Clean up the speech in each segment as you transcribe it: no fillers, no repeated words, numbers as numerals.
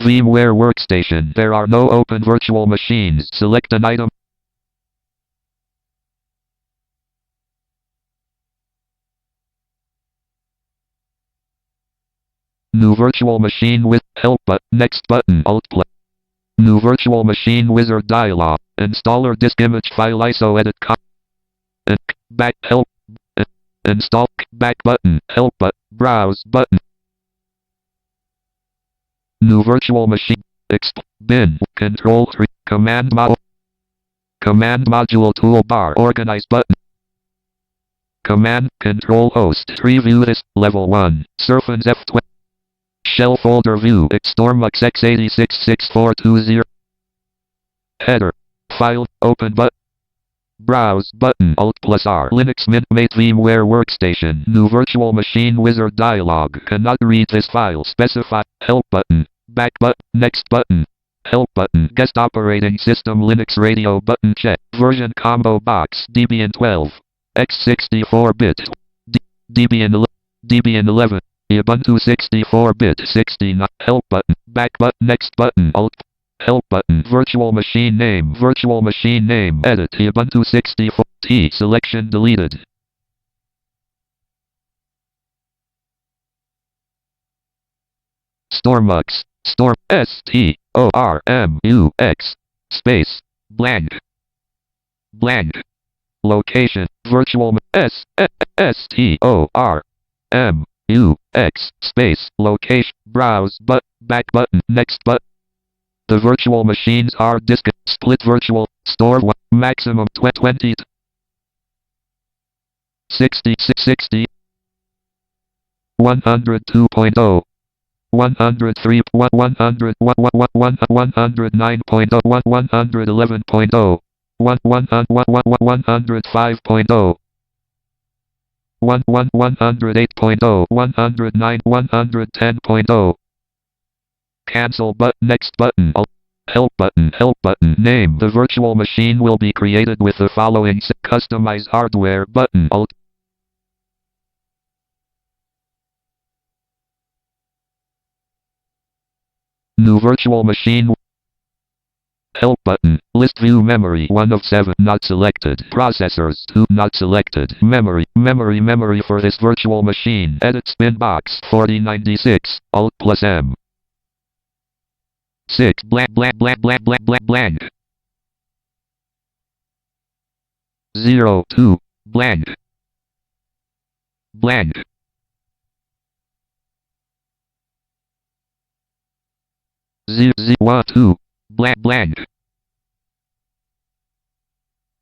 VMware Workstation. There are no open virtual machines. Select an item. New virtual machine with help button. Next button. Alt plus. New virtual machine wizard dialog. Installer disk image file ISO edit back help. Install back button. Help button. Browse button. New virtual machine. Bin. Control 3. Command module. Command module toolbar. Organize button. Command control host. Preview this. Level 1. Surfins F12. Shell folder view. Stormux x866420. Header. File. Open button. Browse button. Alt plus R. Linux Mint Mate VMware Workstation. New virtual machine wizard dialog. Cannot read this file. Specify. Help button. Back button. Next button. Help button. Guest operating system Linux radio button. Check. Version combo box. Debian 12. x64-bit. Debian 11. Ubuntu 64-bit 69. Help button. Back button. Next button. Alt. Help button. Virtual machine name. Virtual machine name. Edit. Ubuntu 64. T. Selection deleted. Stormux. Storm. S-T-O-R-M-U-X. Space. Blank. Blank. Location. Virtual. S-T-O-R-M-U-X. Space. Location. Browse. Back button. Next button. The virtual machine's hard disk. Split virtual. Store 1. Maximum 20. 60. 102.0. 103. 100. 109.0. 111.0. 105.0. 108.0. 109. 110.0. Cancel button. Next button. Help button. Help button. Name. The virtual machine will be created with the following. Customize hardware button. Alt. New virtual machine. Help button. List view memory 1 of 7 not selected. Processors 2 not selected. Memory for this virtual machine. Edit spin box 4096. Alt plus M. 6 blank. 0 2 blank. 0 1 2 blank.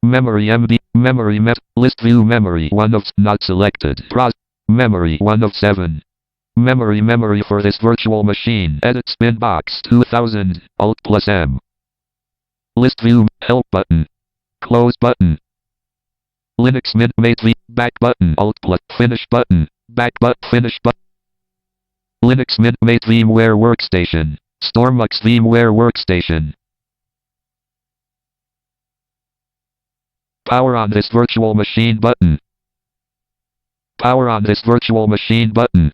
Memory MB. Memory list view memory 1 of not selected. Memory 1 of 7. Memory for this virtual machine. Edit spin box 2000. Alt plus M. List view. Help button. Close button. Linux Mint Mate V. Back button. Alt plus finish button. Back button. Finish button. Linux Mint Mate VMware Workstation. Stormux VMware Workstation. Power on this virtual machine button. Power on this virtual machine button.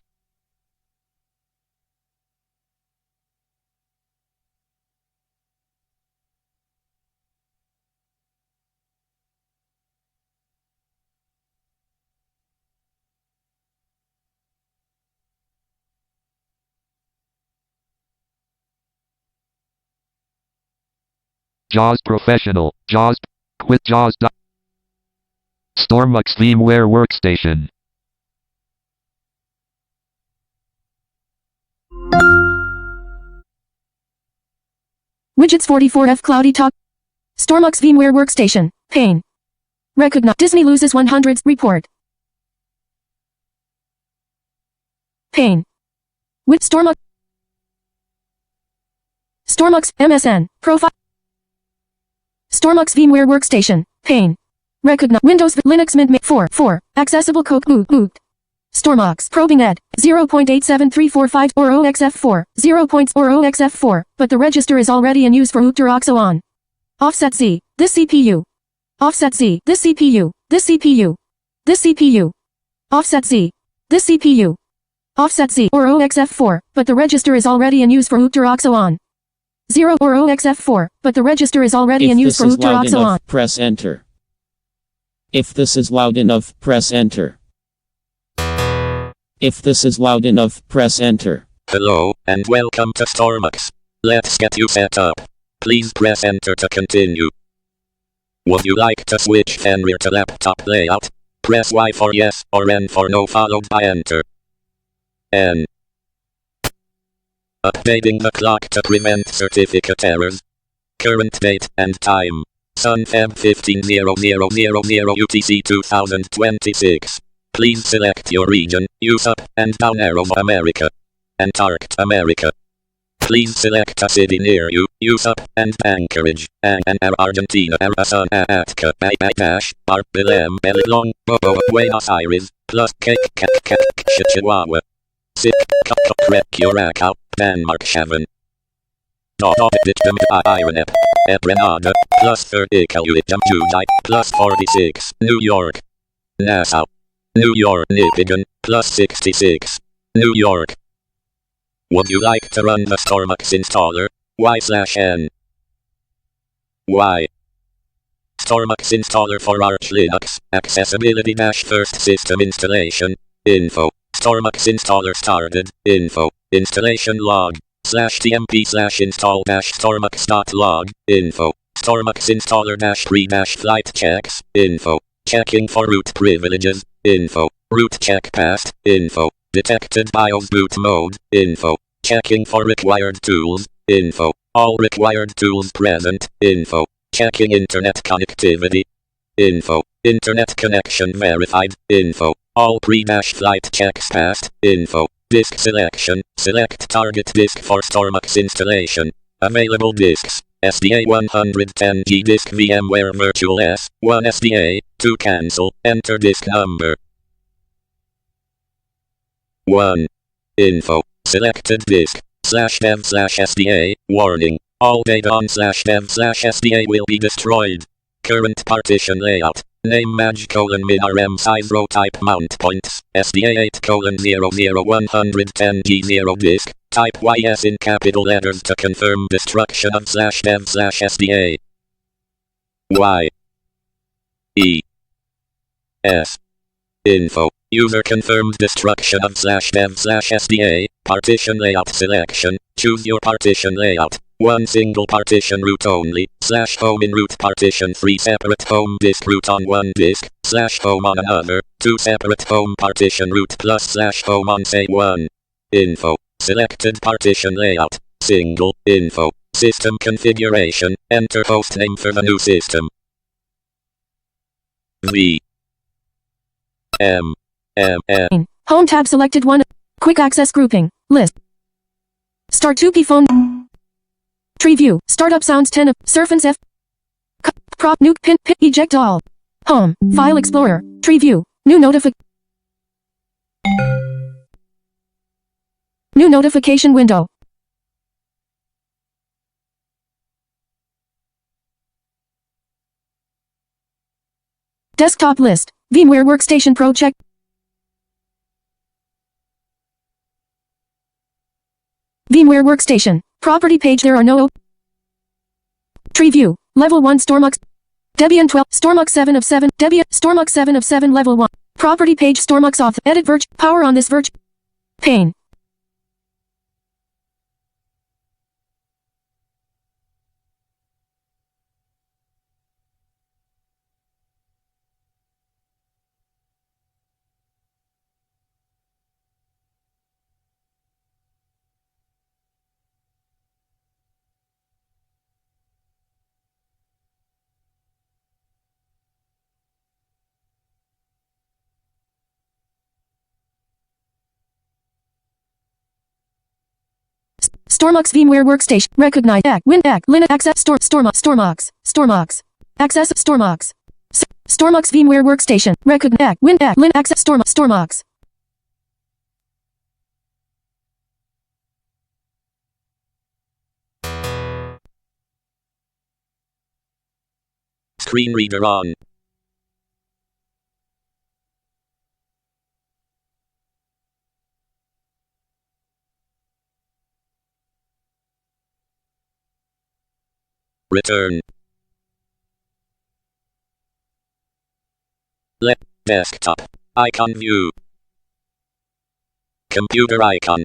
JAWS Professional. JAWS. Quit JAWS. Stormux VMware Workstation. Widgets 44F Cloudy Talk. Stormux VMware Workstation. Pane. Recognize. Disney loses 100s. Report. Pane. With Stormux. Stormux MSN. Profile. Stormux VMware Workstation. Pane. Recognize. Windows Linux Mint 4. Accessible Coke boot. Stormux probing ed 0.87345 or OXF4 0.0XF4, but the register is already in use for Uctor on. Offset Z. This CPU. Offset Z. This CPU. This CPU. This CPU. Offset Z. This CPU. Offset Z or OXF4, but the register is already in use for Uctor on. 0 or OXF4, but the register is already in use for Uctor on. Press enter. If this is loud enough, press enter. If this is loud enough, press enter. Hello, and welcome to Stormux. Let's get you set up. Please press enter to continue. Would you like to switch VMware to laptop layout? Press Y for yes or N for no followed by enter. N. Updating the clock to prevent certificate errors. Current date and time. Sun Feb 15/0000 UTC 2026. Please select your region, use up and down arrow for America. Antarctic America. Please select a city near you, use up and Anchorage, Argentina, Arizona, Atka, Dash, Bar, Belém, Belilong, Bobo, Buenos Aires, plus Chihuahua. Sick, Curacao, Denmark, Shaven. Ironep, Grenada, plus 30 Judite, plus 46, New York. Nassau. New York, Nipigon, plus 66. New York. Would you like to run the Stormux installer? Y/N. Y. Stormux installer for Arch Linux, accessibility-first system installation, info. Stormux installer started, info. Installation log, /tmp/install-stormux.log, info. Stormux installer-3-flight checks, info. Checking for root privileges, info. Root check passed, info. Detected BIOS boot mode, info. Checking for required tools, info. All required tools present, info. Checking internet connectivity, info. Internet connection verified, info. All pre-flight checks passed, info. Disk selection, select target disk for Stormux installation. Available disks. SDA 110G disk VMware Virtual S, 1 SDA, 2 cancel, enter disk number. 1. Info. Selected disk. /dev/SDA, warning. All data on /dev/SDA will be destroyed. Current partition layout. Name maj:/min rm size row type mount points. SDA 8:00 110G0 disk. Type YS in capital letters to confirm destruction of /dev/SDA. Y. E. S. Info. User confirmed destruction of /dev/SDA. Partition layout selection. Choose your partition layout. 1 single partition root only. /home in root partition 3 separate home disk root on 1 disk. /home on another. 2 separate home partition root plus /home on say 1. Info. Selected partition layout. Single. Info. System configuration. Enter host name for the new system. V. M. Home tab selected 1. Quick access grouping. List. Start 2P phone. Tree view. Startup sounds 10 of. Surfins F. Prop nuke pin eject all. Home. File explorer. Tree view. New notification window. Desktop list. VMware Workstation Pro check. VMware Workstation. Property page. There are no Tree view. Level 1 Stormux. Debian 12. Stormux 7 of 7. Debian. Stormux 7 of 7 level 1. Property page. Stormux auth. Edit virg. Power on this virg. Pane. Stormux VMware Workstation. Recognize Linux access Stormux. Access Stormux. Stormux VMware Workstation. Recognize Linux access Stormux. Screen reader on. Return. Desktop. Icon view. Computer icon.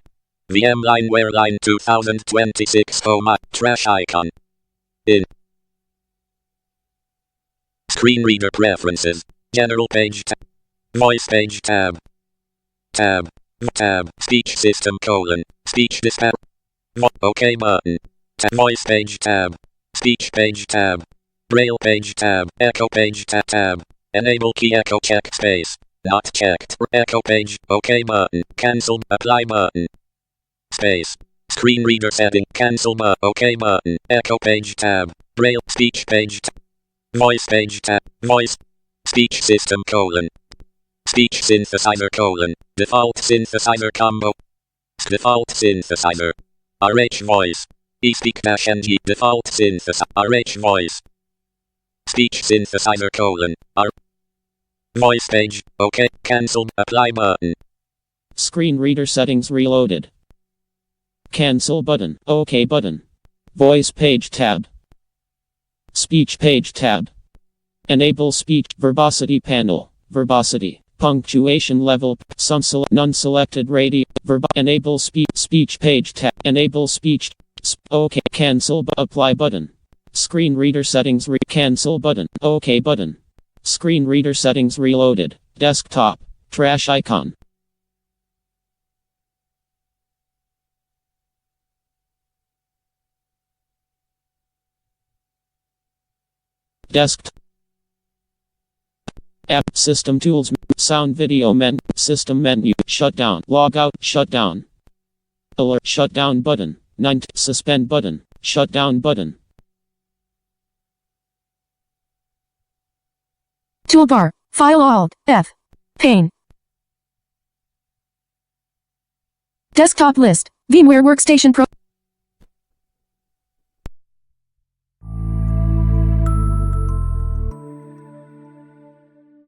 VMWare line 2026 home trash icon. In. Screen reader preferences. General page tab. Voice page tab. Tab. Tab. Speech system : speech dispatch. OK button. Voice page tab. Speech page tab. Braille page tab. Echo page tab. Enable key echo check space. Not checked. Echo page. OK button. Cancel. Apply button. Space. Screen reader setting. Cancel button. OK button. Echo page tab. Braille. Speech page tab. Voice page tab. Voice. Speech system : speech synthesizer : default synthesizer combo. Default synthesizer. RH voice. eSpeak-NG default synthesizer. RH voice. Speech synthesizer : R. Voice page. OK. Cancel. Apply button. Screen reader settings reloaded. Cancel button. OK button. Voice page tab. Speech page tab. Enable speech. Verbosity panel. Verbosity. Punctuation level. None selected. Radio. Enable speech page tab. Enable speech. OK. Cancel. Apply button. Screen reader settings. Cancel button. OK button. Screen reader settings reloaded. Desktop. Trash icon. Desktop. App. System tools. Sound video menu. System menu. Shutdown. Logout. Shutdown. Alert. Shutdown button. 9. Suspend button. Shutdown button. Toolbar. File Alt F. Pane. Desktop list. VMware Workstation Pro.